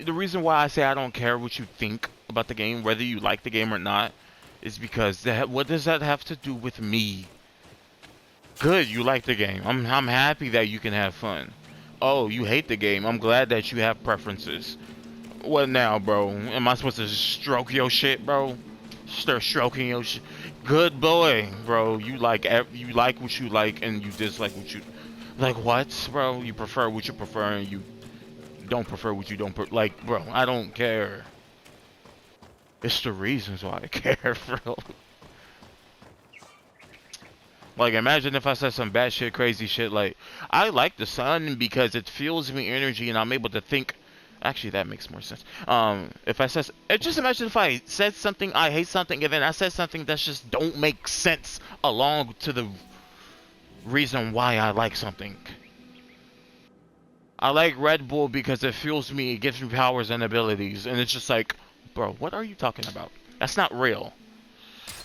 the reason why I say I don't care what you think about the game, whether you like the game or not, is because what does that have to do with me? Good, you like the game. I'm happy that you can have fun. Oh, you hate the game. I'm glad that you have preferences. What now, bro? Am I supposed to stroke your shit, bro? Start stroking your shit. Good boy, bro. You like what you like, and you dislike what you like. What, bro? You prefer what you prefer, and you don't prefer what you don't like, bro. I don't care. It's the reasons why I care, bro. Like, imagine if I said some bad shit, crazy shit, like, I like the sun because it fuels me energy and I'm able to think. Actually, that makes more sense. If I said, just imagine if I said something, I hate something, and then I said something that just don't make sense along to the reason why I like something. I like Red Bull because it fuels me, it gives me powers and abilities, and it's just like, bro, what are you talking about? That's not real,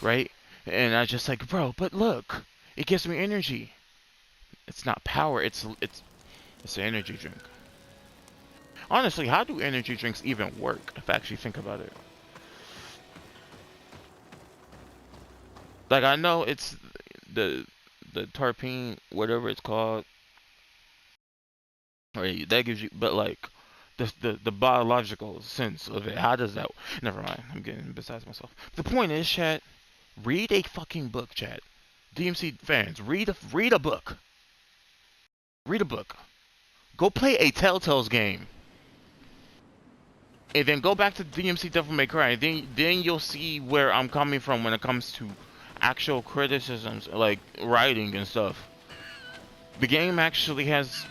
right? And I just like, bro, but look, it gives me energy. It's not power. It's an energy drink. Honestly, how do energy drinks even work? If I actually think about it, like I know it's the terpene, whatever it's called, or that gives you, but like the biological sense of it. How does that? Never mind. I'm getting besides myself. The point is, chat. Read a fucking book, chat. DMC fans, read a book. Read a book. Go play a Telltale's game. And then go back to DMC Devil May Cry. Then you'll see where I'm coming from when it comes to actual criticisms, like writing and stuff. The game actually has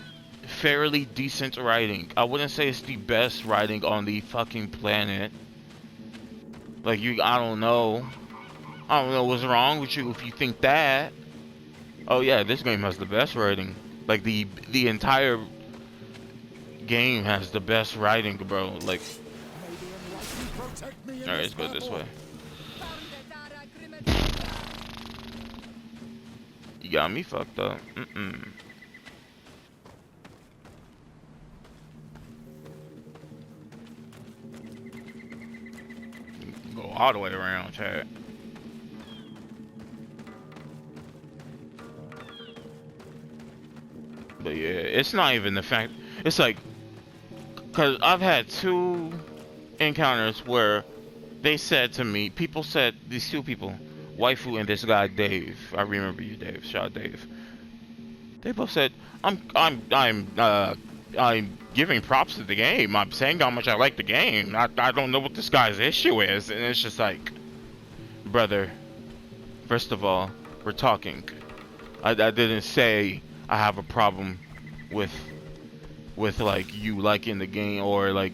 fairly decent writing. I wouldn't say it's the best writing on the fucking planet. Like I don't know. I don't know what's wrong with you if you think that. Oh yeah, this game has the best writing. Like the entire game has the best writing, bro. Like, all right, let's go this way. You got me fucked up. Go all the way around, chat. But yeah, it's not even the fact. It's like, cause I've had 2 encounters where they said to me, people said, these 2 people, waifu and this guy Dave. I remember you, Dave. Shout out Dave. They both said, I'm giving props to the game. I'm saying how much I like the game. I don't know what this guy's issue is, and it's just like, brother. First of all, we're talking. I didn't say I have a problem with like you liking the game or like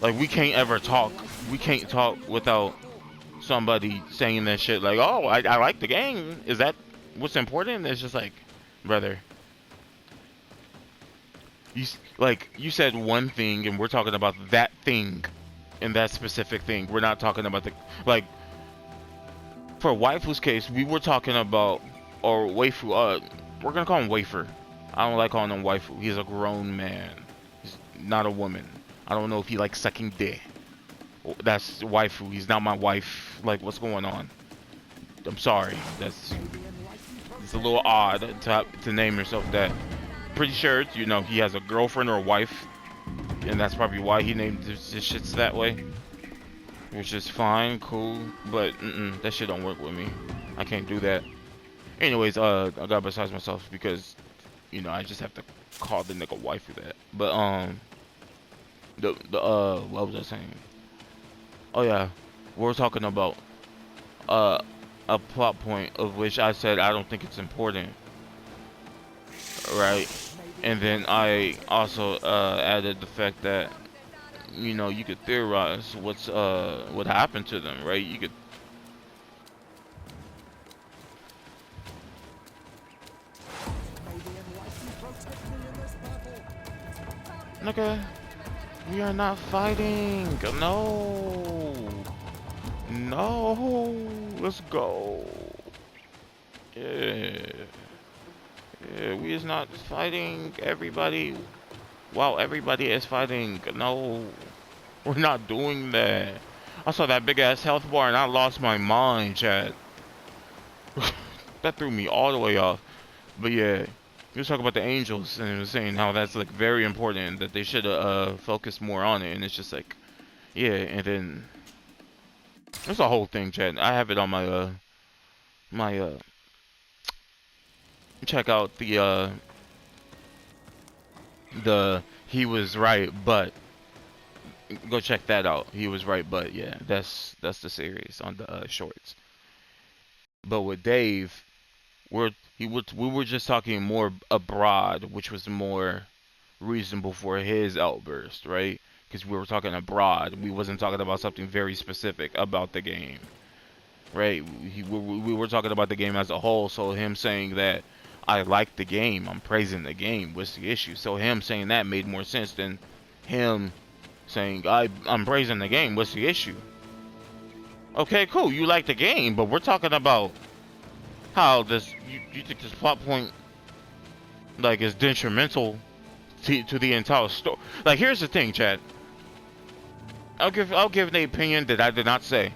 we can't ever talk. We can't talk without somebody saying that shit. Like, oh, I like the game. Is that what's important? It's just like, brother, you said one thing, and we're talking about that thing, and that specific thing. We're not talking about the like. For waifu's case, we were talking about or waifu. We're gonna call him wafer. I don't like calling him waifu. He's a grown man. He's not a woman. I don't know if he likes sucking dick. That's waifu. He's not my wife. Like, what's going on? I'm sorry. It's a little odd to name yourself that. Pretty sure, you know, he has a girlfriend or a wife, and that's probably why he named his shits that way. Which is fine, cool, but that shit don't work with me. I can't do that. Anyways, I got besides myself because, you know, I just have to call the nigga waifu that. But what was I saying? Oh yeah, we're talking about a plot point of which I said I don't think it's important, right? And then I also added the fact that, you know, you could theorize what happened to them, right? You could. Nigga, we are not fighting. No. No. Let's go. Yeah. Yeah, we is not fighting. Everybody. while everybody is fighting. No, we're not doing that. I saw that big ass health bar and I lost my mind, chat. That threw me all the way off. But yeah, he was talking about the angels and he was saying how that's like very important, that they should focus more on it. And it's just like, yeah. And then there's a whole thing, chat. I have it on my check out the he was right, but go check that out. He was right, but yeah, that's the series on the shorts. But with Dave, we were just talking more abroad, which was more reasonable for his outburst, right? Because we were talking abroad. We wasn't talking about something very specific about the game, right? We were talking about the game as a whole. So him saying that I like the game, I'm praising the game, what's the issue? So him saying that made more sense than him saying I'm praising the game, what's the issue? Okay, cool, you like the game, but we're talking about how this you think this plot point like is detrimental to the entire story. Like, here's the thing, Chad. I'll give an opinion that I did not say.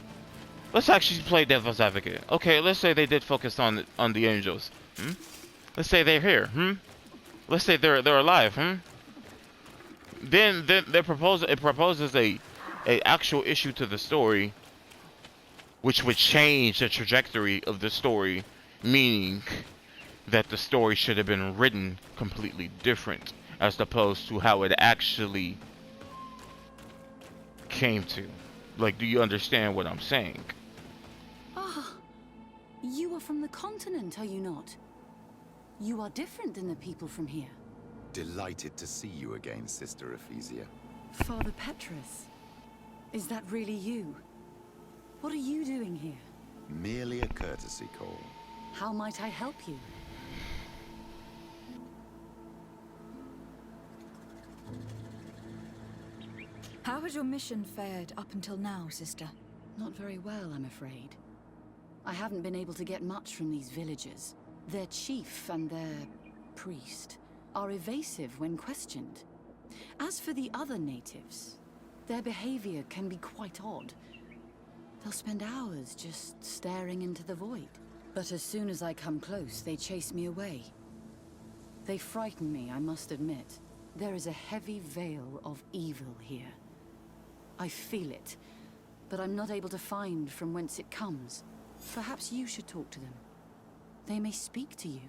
Let's actually play devil's advocate. Okay, let's say they did focus on the angels. Let's say they're here. Let's say they're alive. Then it proposes a actual issue to the story, which would change the trajectory of the story, meaning that the story should have been written completely different as opposed to how it actually came to. Like, do you understand what I'm saying? Ah, you are from the continent, are you not? You are different than the people from here. Delighted to see you again, Sister Ephesia. Father Petrus, is that really you? What are you doing here? Merely a courtesy call. How might I help you? How has your mission fared up until now, sister? Not very well, I'm afraid. I haven't been able to get much from these villagers. Their chief and their priest are evasive when questioned. As for the other natives, their behavior can be quite odd. They'll spend hours just staring into the void. But as soon as I come close, they chase me away. They frighten me, I must admit. There is a heavy veil of evil here. I feel it, but I'm not able to find from whence it comes. Perhaps you should talk to them. They may speak to you.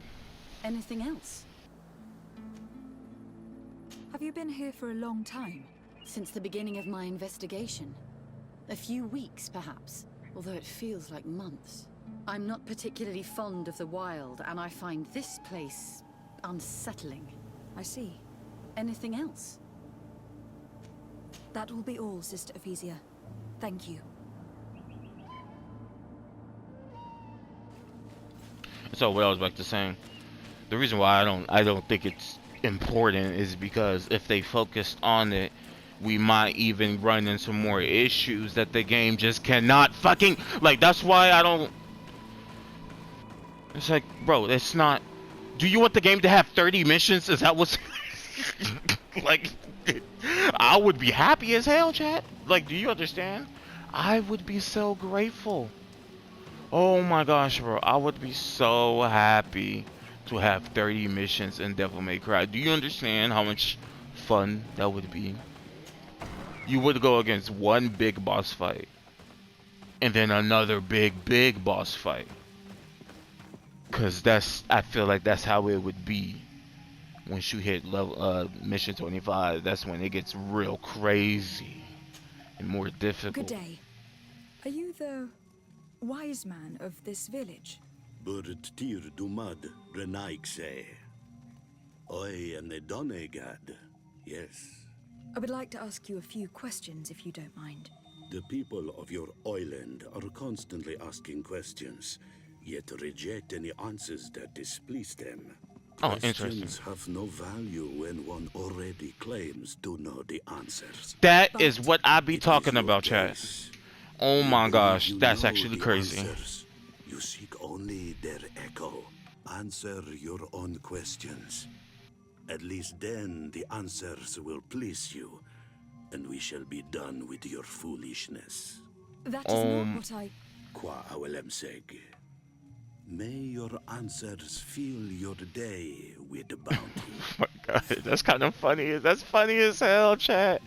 Anything else? Have you been here for a long time? Since the beginning of my investigation. A few weeks, perhaps, although it feels like months. I'm not particularly fond of the wild, and I find this place unsettling. I see. Anything else? That will be all, Sister Ephesia. Thank you. So what I was about to say, the reason why I don't think it's important is because if they focused on it, we might even run into more issues that the game just cannot fucking, like, that's why I don't. It's like, bro, it's not. Do you want the game to have 30 missions? Is that what's like? I would be happy as hell, chat. Like, do you understand? I would be so grateful. Oh my gosh, bro. I would be so happy to have 30 missions in Devil May Cry. Do you understand how much fun that would be? You would go against one big boss fight and then another big boss fight. Cause I feel like that's how it would be once you hit level mission 25. That's when it gets real crazy and more difficult. Good day. Are you the wise man of this village? Burit tir dumad renaikse. Oi and the Donegad. Yes. I would like to ask you a few questions, if you don't mind. The people of your island are constantly asking questions, yet reject any answers that displease them. Oh, interesting. Questions have no value when one already claims to know the answers. That is what I be It talking is your about, chat. case. Oh my You gosh, believe you that's know actually the crazy. answers. You seek only their echo. Answer your own questions. At least then the answers will please you, and we shall be done with your foolishness. That is not what I... Qua awelemseg. May your answers fill your day with bounty. Oh my god, that's kind of funny. That's funny as hell, chat.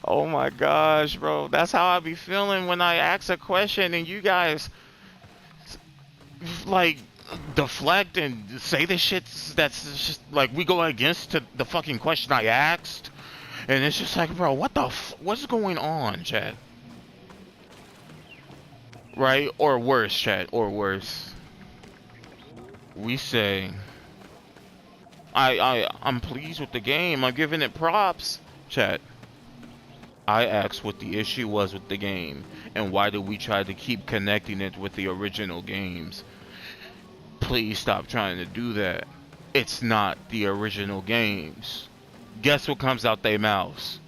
Oh my gosh, bro. That's how I be feeling when I ask a question and you guys like deflect and say the shit that's just like we go against the fucking question I asked. And it's just like, bro, what's going on, chat? Right? Or worse, chat, or worse. We say I'm pleased with the game. I'm giving it props, chat. I asked what the issue was with the game and why did we try to keep connecting it with the original games. Please stop trying to do that. It's not the original games. Guess what comes out their mouths?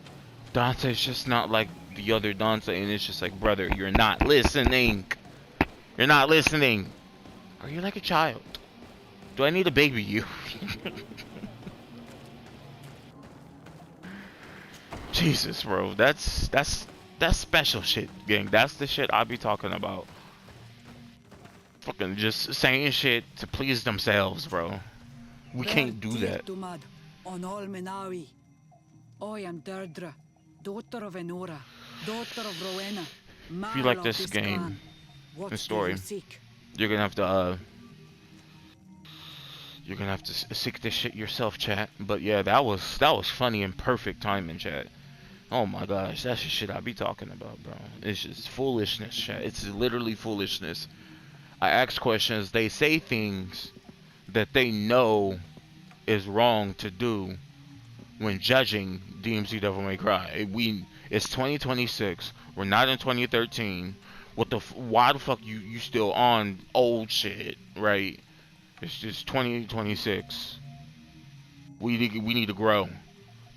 Dante's just not like the other Dante, and it's just like, brother, you're not listening. You're not listening. Are you like a child? Do I need to baby you? Jesus, bro. That's special shit, gang. That's the shit I be talking about. Fucking just saying shit to please themselves, bro. We can't do that. I am Deirdre, daughter of Enora, daughter of Rowena. If you like this game, this story, you're gonna have to seek this shit yourself, chat. But yeah, that was funny and perfect timing, chat. Oh my gosh, that's the shit I be talking about, bro. It's just foolishness, chat. It's literally foolishness. I ask questions, they say things that they know is wrong to do when judging DMC Devil May Cry. It's 2026. We're not in 2013. Why the fuck you still on old shit, right? It's just 2026. We need to grow.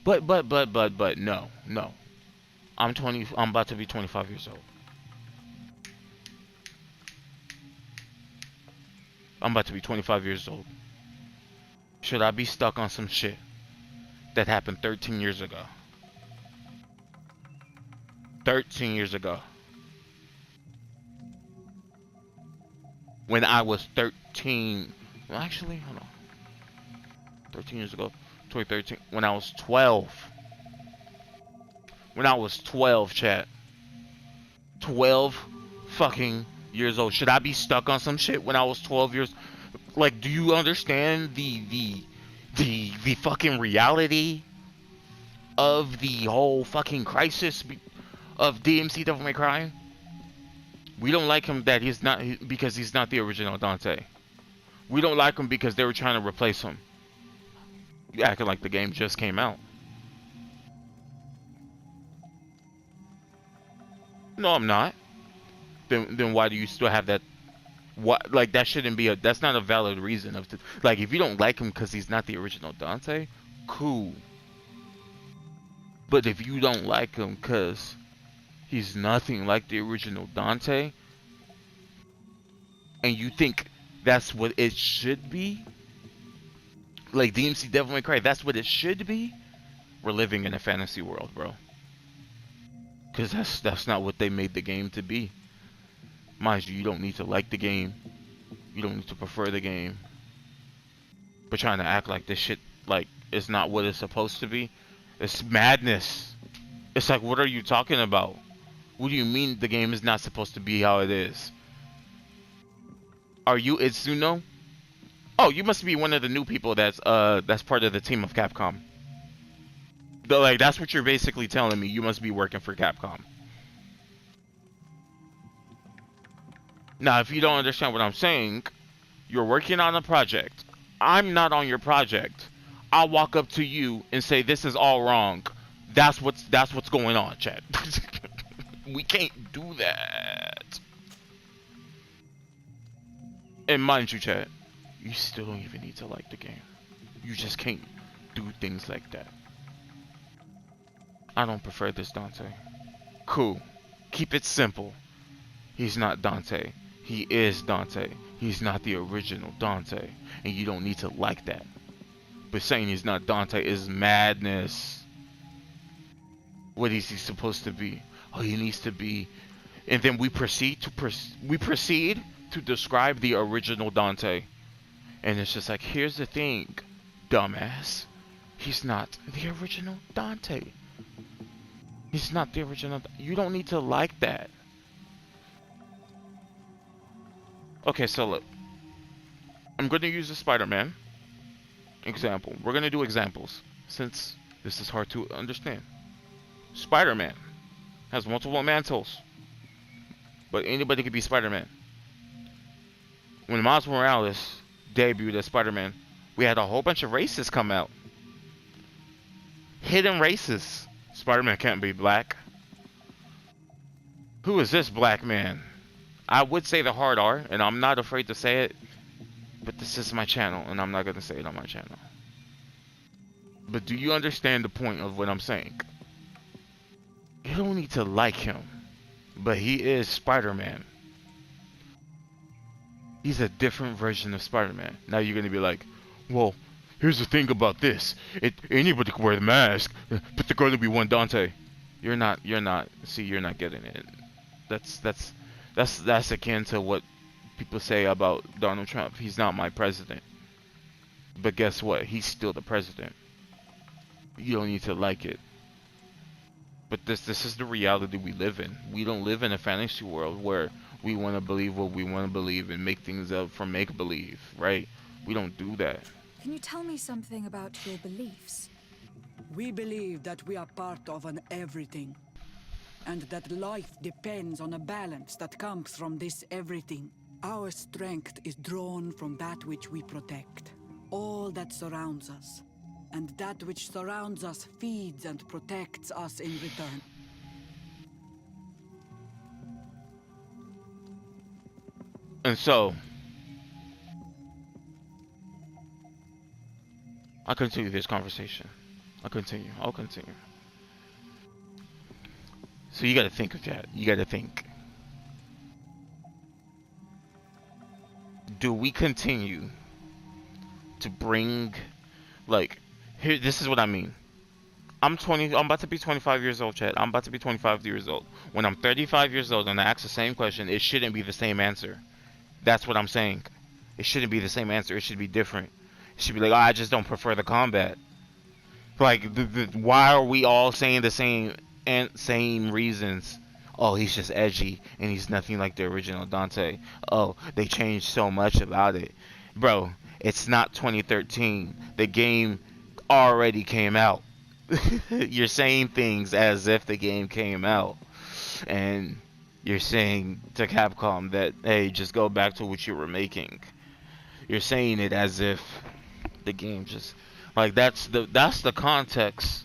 But no. I'm about to be 25 years old. I'm about to be 25 years old. Should I be stuck on some shit that happened 13 years ago? 13 years ago. When I was 13. Well, actually, hold on. 13 years ago. 2013. When I was 12. When I was 12, chat. 12 fucking years old. Should I be stuck on some shit when I was 12 years? Like, do you understand the fucking reality of the whole fucking crisis of DMC Devil May Cry? We don't like him because he's not the original Dante. We don't like him because they were trying to replace him. You acting like the game just came out. No, I'm not. Then why do you still have that? What, like, that shouldn't be that's not a valid reason like, if you don't like him because he's not the original Dante, cool. But if you don't like him because he's nothing like the original Dante, and you think that's what it should be, like DMC Devil May Cry, that's what it should be, we're living in a fantasy world, bro. Because that's not what they made the game to be. Mind you, you don't need to like the game. You don't need to prefer the game. But trying to act like this shit, like, is not what it's supposed to be, it's madness. It's like, what are you talking about? What do you mean the game is not supposed to be how it is? Are you Itsuno? Oh, you must be one of the new people that's part of the team of Capcom. Like, that's what you're basically telling me. You must be working for Capcom. Now, if you don't understand what I'm saying, you're working on a project. I'm not on your project. I'll walk up to you and say, this is all wrong. That's what's going on, chat. We can't do that. And mind you, chat, you still don't even need to like the game. You just can't do things like that. I don't prefer this Dante. Cool. Keep it simple. He's not Dante. He is Dante. He's not the original Dante. And you don't need to like that. But saying he's not Dante is madness. What is he supposed to be? Oh, he needs to be. And then we proceed to describe the original Dante. And it's just like, here's the thing, dumbass. He's not the original Dante. He's not the original. You don't need to like that. Okay, so look. I'm going to use the Spider-Man example. We're going to do examples since this is hard to understand. Spider-Man has multiple mantles, but anybody could be Spider-Man. When Miles Morales debuted as Spider-Man, we had a whole bunch of races come out. Hidden races. Spider-Man can't be black. Who is this black man? I would say the hard R, and I'm not afraid to say it, but this is my channel, and I'm not going to say it on my channel. But do you understand the point of what I'm saying? You don't need to like him, but he is Spider-Man. He's a different version of Spider-Man. Now you're going to be like, well, here's the thing about this. Anybody can wear the mask, but there's going to be one Dante. You're not, see, you're not getting it. That's akin to what people say about Donald Trump. He's not my president. But guess what? He's still the president. You don't need to like it. But this is the reality we live in. We don't live in a fantasy world where we want to believe what we want to believe and make things up from make-believe, right? We don't do that. Can you tell me something about your beliefs? We believe that we are part of an everything, and that life depends on a balance that comes from this everything. Our strength is drawn from that which we protect, all that surrounds us, and that which surrounds us feeds and protects us in return. And so, I'll continue this conversation. I'll continue. So you gotta think of that. You gotta think. Do we continue to bring, like, here, this is what I mean. I'm about to be 25 years old, Chad. I'm about to be 25 years old. When I'm 35 years old and I ask the same question, it shouldn't be the same answer. That's what I'm saying. It shouldn't be the same answer. It should be different. It should be like, oh, I just don't prefer the combat. Like, why are we all saying the same reasons? Oh, he's just edgy and he's nothing like the original Dante. Oh, they changed so much about it. Bro, it's not 2013. The game already came out. You're saying things as if the game came out. And you're saying to Capcom that, hey, just go back to what you were making. You're saying it as if the game just, like, that's the context.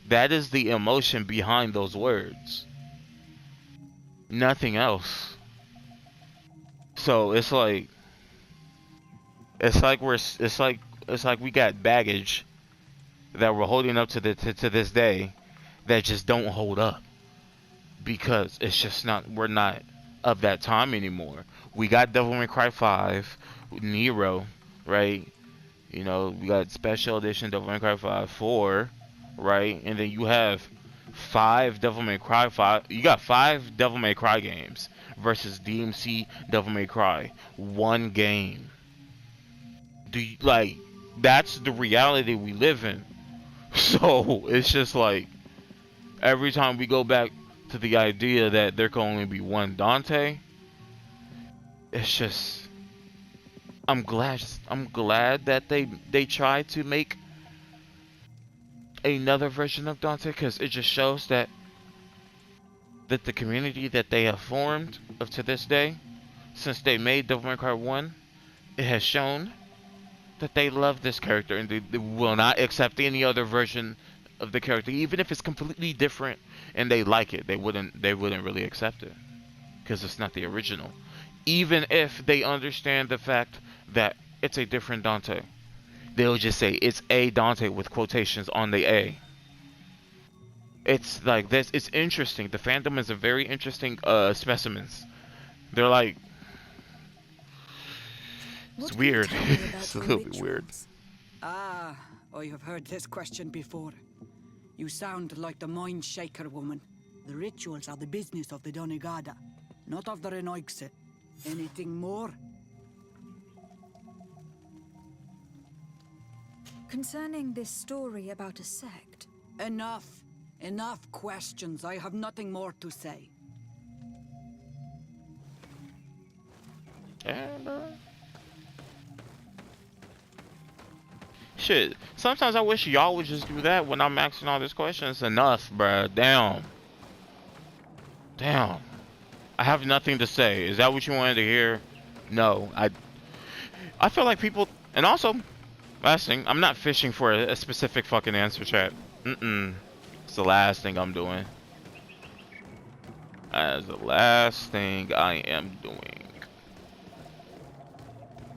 That is the emotion behind those words. Nothing else. So it's like we got baggage that we're holding up to this day that just don't hold up, because it's just not, we're not of that time anymore. We got Devil May Cry 5, Nero, right? You know, we got Special Edition Devil May Cry 5, 4, right? And then you have 5 Devil May Cry 5. You got 5 Devil May Cry games versus DMC Devil May Cry. One game. Do you, like, that's the reality we live in. So it's just like, every time we go back to the idea that there can only be one Dante, it's just, I'm glad that they tried to make another version of Dante, because it just shows that the community that they have formed up to this day, since they made Devil May Cry 1, it has shown that they love this character and they will not accept any other version of the character, even if it's completely different and they like it. They wouldn't really accept it because it's not the original, even if they understand the fact that it's a different Dante. They'll just say it's a Dante with quotations on the A. It's like this. It's interesting. The fandom is a very interesting specimens. They're like, it's weird. It's a little bit weird. Ah, I have heard this question before. You sound like the Mind Shaker woman. The rituals are the business of the Donegada, not of the Renoixe. Anything more? Concerning this story about a sect, Enough. Enough questions. I have nothing more to say. And, shit. Sometimes I wish y'all would just do that when I'm asking all these questions. Enough, bruh. Damn. Damn. I have nothing to say. Is that what you wanted to hear? No. I feel like people... And also, last thing, I'm not fishing for a specific fucking answer, chat. It's the last thing I'm doing. That's the last thing I am doing.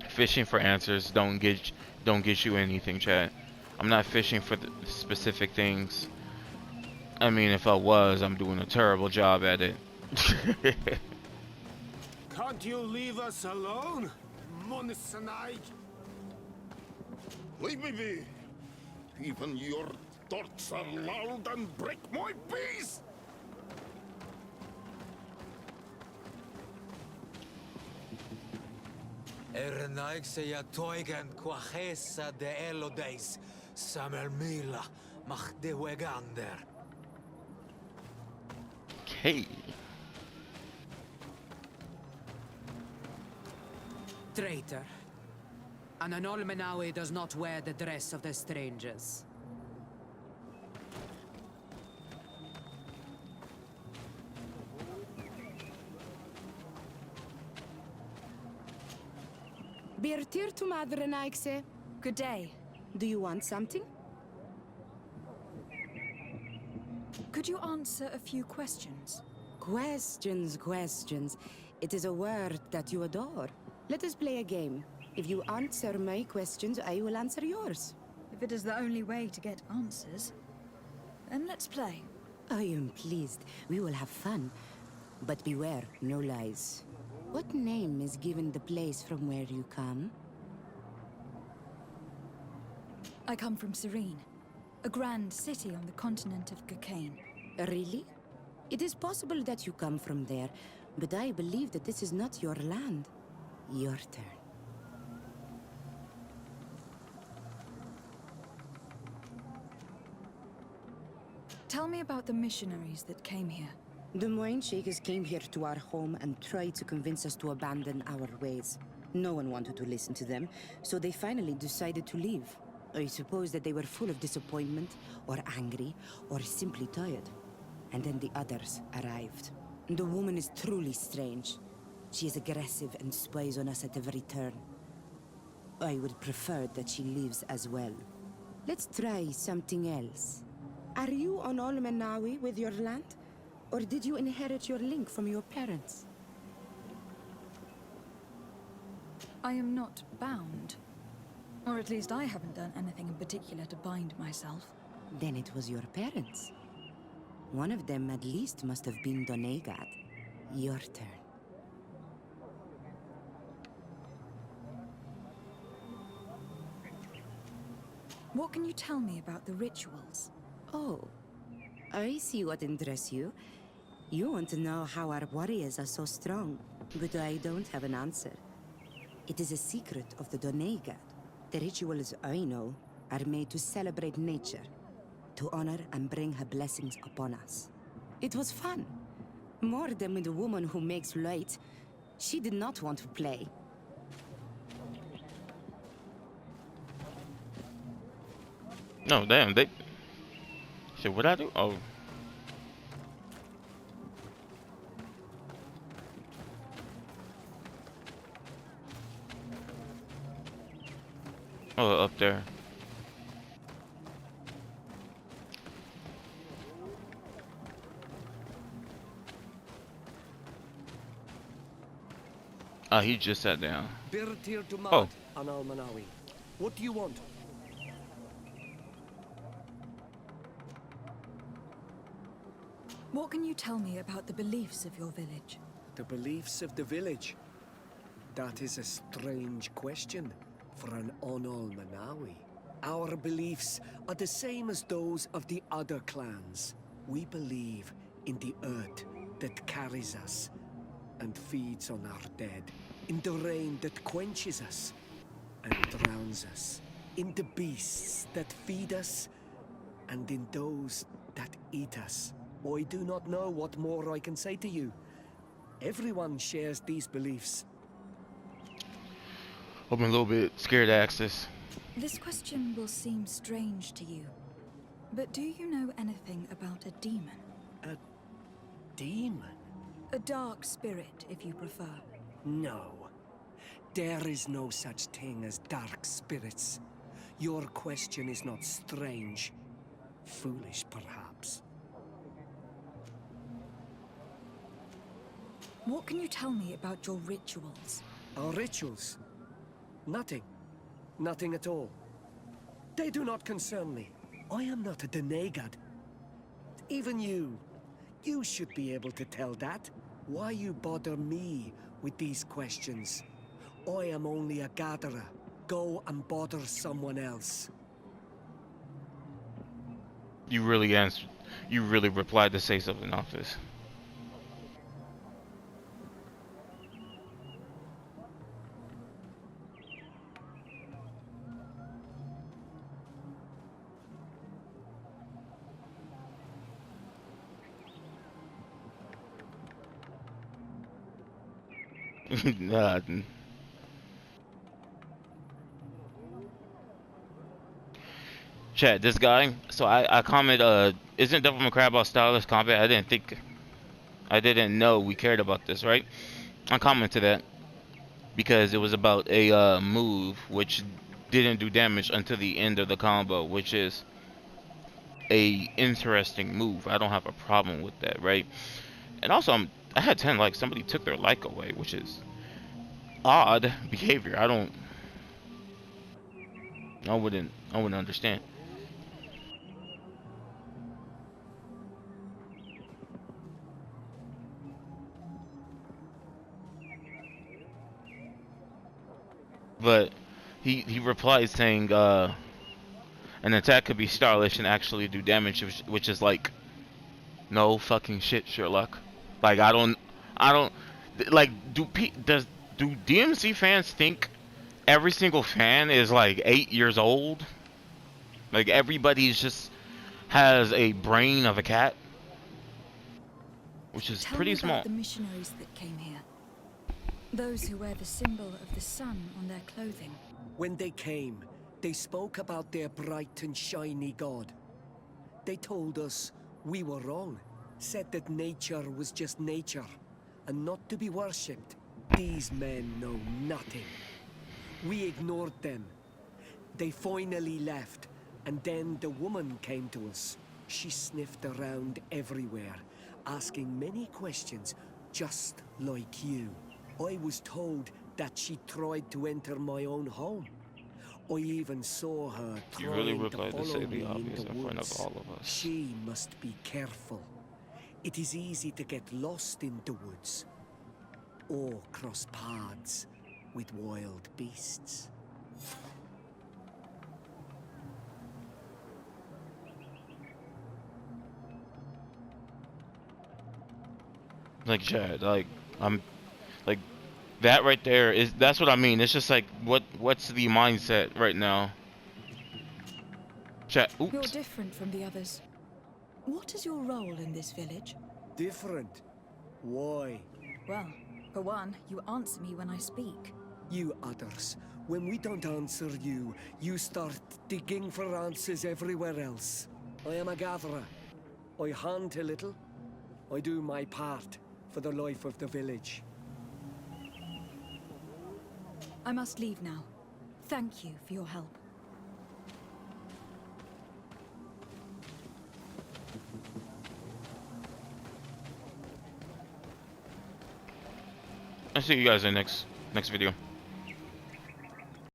Fishing for answers don't get you anything, chat. I'm not fishing for the specific things. I mean, if I was, I'm doing a terrible job at it. Can't you leave us alone, Monisanaig? Leave me be. Even your thoughts are loud and break my peace. Ernaikse ja toigen quachesa de elodeis, samermila mach de wegander. Okay. Traitor. An Anolmenawi does not wear the dress of the strangers. Birtir to Madre Naikse. good day. Do you want something? Could you answer a few questions? Questions. It is a word that you adore. Let us play a game. If you answer my questions, I will answer yours. If it is the only way to get answers, then let's play. I am pleased. We will have fun. But beware, no lies. What name is given the place from where you come? I come from Serene, a grand city on the continent of Cocaine. Really? It is possible that you come from there, but I believe that this is not your land. Your turn. Tell me about the missionaries that came here. The Moine Shakers came here to our home and tried to convince us to abandon our ways. No one wanted to listen to them, so they finally decided to leave. I suppose that they were full of disappointment, or angry, or simply tired. And then the others arrived. The woman is truly strange. She is aggressive and spies on us at every turn. I would prefer that she leaves as well. Let's try something else. Are you on Olmenawi with your land? Or did you inherit your link from your parents? I am not bound. Or at least I haven't done anything in particular to bind myself. Then it was your parents. One of them at least must have been Donegad. Your turn. What can you tell me about the rituals? Oh, I see what interests you. You want to know how our warriors are so strong, but I don't have an answer. It is a secret of the Donegad. The rituals I know are made to celebrate nature, to honor and bring her blessings upon us. It was fun. More than with the woman who makes light. She did not want to play. No, damn, they... Shit, what'd I do? Oh. Oh, up there. He just sat down. Birtir to Oh. Anal Manawi. What do you want? What can you tell me about the beliefs of your village? The beliefs of the village. That is a strange question for an Onol Manawi. Our beliefs are the same as those of the other clans. We believe in the earth that carries us and feeds on our dead, in the rain that quenches us and drowns us, in the beasts that feed us, and in those that eat us. I do not know what more I can say to you. Everyone shares these beliefs. I'm a little bit scared to ask this. This question will seem strange to you, but do you know anything about a demon? A demon? A dark spirit, if you prefer. No. There is no such thing as dark spirits. Your question is not strange. Foolish, perhaps. What can you tell me about your rituals? Our rituals? Nothing. Nothing at all. They do not concern me. I am not a Denegad. Even you should be able to tell that. Why you bother me with these questions? I am only a gatherer. Go and bother someone else. You really answered. You really replied to say something off this. Nah. Chat, this guy, so I comment, isn't Devil May Cry about stylist combat? I didn't know we cared about this, right? I commented that because it was about a move which didn't do damage until the end of the combo, which is a interesting move. I don't have a problem with that, right? And also, I had 10 likes. Somebody took their like away, which is odd behavior. I wouldn't understand. But he replied saying an attack could be stylish and actually do damage, which is like no fucking shit, Sherlock. Like I don't like do DMC fans think every single fan is like 8 years old? Like everybody's just has a brain of a cat, which is pretty small. Tell me about the missionaries that came here. Those who wear the symbol of the sun on their clothing. When they came, they spoke about their bright and shiny god. They told us we were wrong, said that nature was just nature, and not to be worshipped. These men know nothing. We ignored them. They finally left, and then the woman came to us. She sniffed around everywhere, asking many questions, just like you. I was told that she tried to enter my own home. I even saw her You really trying would to like to follow say me the in obvious the in front of woods. all of us. She must be careful. It is easy to get lost in the woods, or cross paths with wild beasts. Like Chad, like I'm like that right there that's what I mean. It's just like what's the mindset right now? Chat, oops. You're different from the others. What is your role in this village? Different? Why? Well, for one, you answer me when I speak. You others, when we don't answer you, you start digging for answers everywhere else. I am a gatherer. I hunt a little. I do my part for the life of the village. I must leave now. Thank you for your help. I'll see you guys in next video.